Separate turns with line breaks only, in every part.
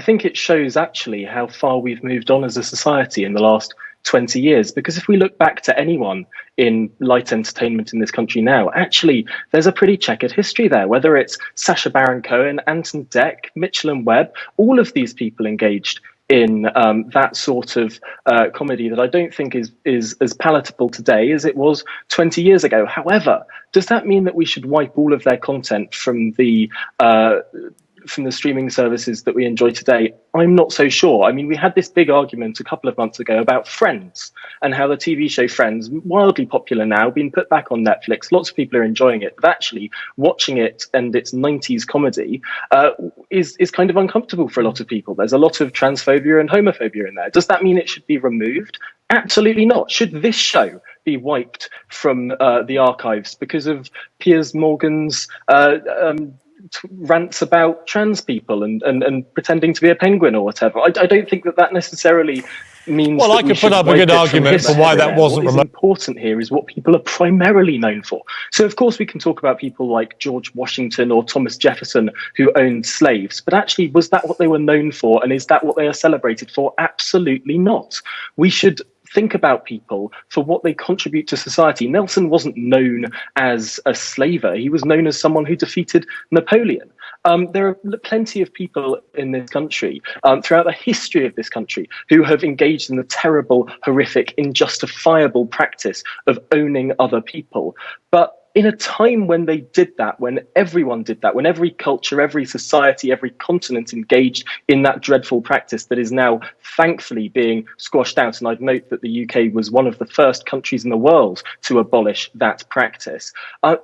I think it shows actually how far we've moved on as a society in the last 20 years. Because if we look back to anyone in light entertainment in this country now, actually, there's a pretty checkered history there, whether it's Sacha Baron Cohen, Anton Deck, Mitchell and Webb, all of these people engaged in that sort of comedy that I don't think is as palatable today as it was 20 years ago. However, does that mean that we should wipe all of their content from the streaming services that we enjoy today? I'm not so sure. I mean, we had this big argument a couple of months ago about Friends and how the TV show Friends, wildly popular now, been put back on Netflix. Lots of people are enjoying it, but actually watching it and its 90s comedy is kind of uncomfortable for a lot of people. There's a lot of transphobia and homophobia in there. Does that mean it should be removed? Absolutely not. Should this show be wiped from the archives because of Piers Morgan's rants about trans people and pretending to be a penguin or whatever? I don't think that necessarily means.
Well, I could put up a good argument for why that wasn't.
What is important here is what people are primarily known for. So, of course, we can talk about people like George Washington or Thomas Jefferson who owned slaves, but actually, was that what they were known for, and is that what they are celebrated for? Absolutely not. We should think about people for what they contribute to society. Nelson wasn't known as a slaver. He was known as someone who defeated Napoleon. There are plenty of people in this country, throughout the history of this country, who have engaged in the terrible, horrific, injustifiable practice of owning other people. But in a time when they did that, when everyone did that, when every culture, every society, every continent engaged in that dreadful practice that is now thankfully being squashed out, and I'd note that the UK was one of the first countries in the world to abolish that practice,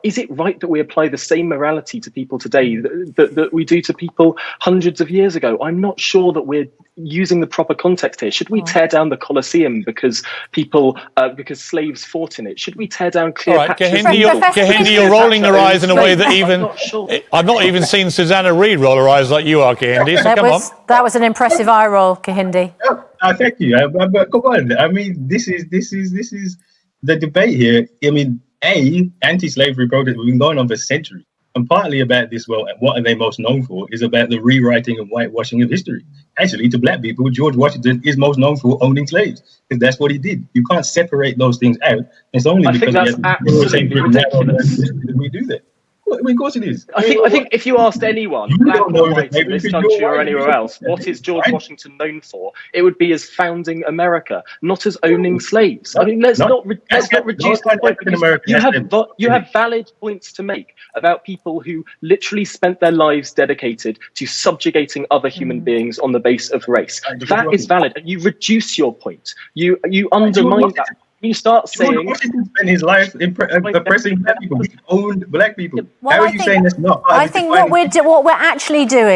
is it right that we apply the same morality to people today that we do to people hundreds of years ago? I'm not sure that we're using the proper context here. Should we tear down the Colosseum because slaves fought in it? Should we tear down Cleopatra's?
All right, Kahindi, you're rolling your eyes in a way that I've not even seen Susanna Reid roll her eyes like you are, Kahindi. So
that was an impressive eye roll, Kahindi.
Thank you. But come on. I mean, this is the debate here. I mean, anti-slavery protests have been going on for centuries. And partly about this, well, what are they most known for, is about the rewriting and whitewashing of history. Actually, to black people, George Washington is most known for owning slaves, because that's what he did. You can't separate those things out. It's only because we do that. Well, I mean, of course it is.
I think if you asked anyone, black or white, in this country or anywhere else, what is George Washington known for? It would be as founding America, not as owning slaves. I mean, let's not reduce the point. You have valid points to make about people who literally spent their lives dedicated to subjugating other human beings on the base of race. That is valid, and you reduce your point. You undermine that. You start saying
Washington spent his life oppressing black people. He owned black people. How are you saying that's not?
I think what we're actually doing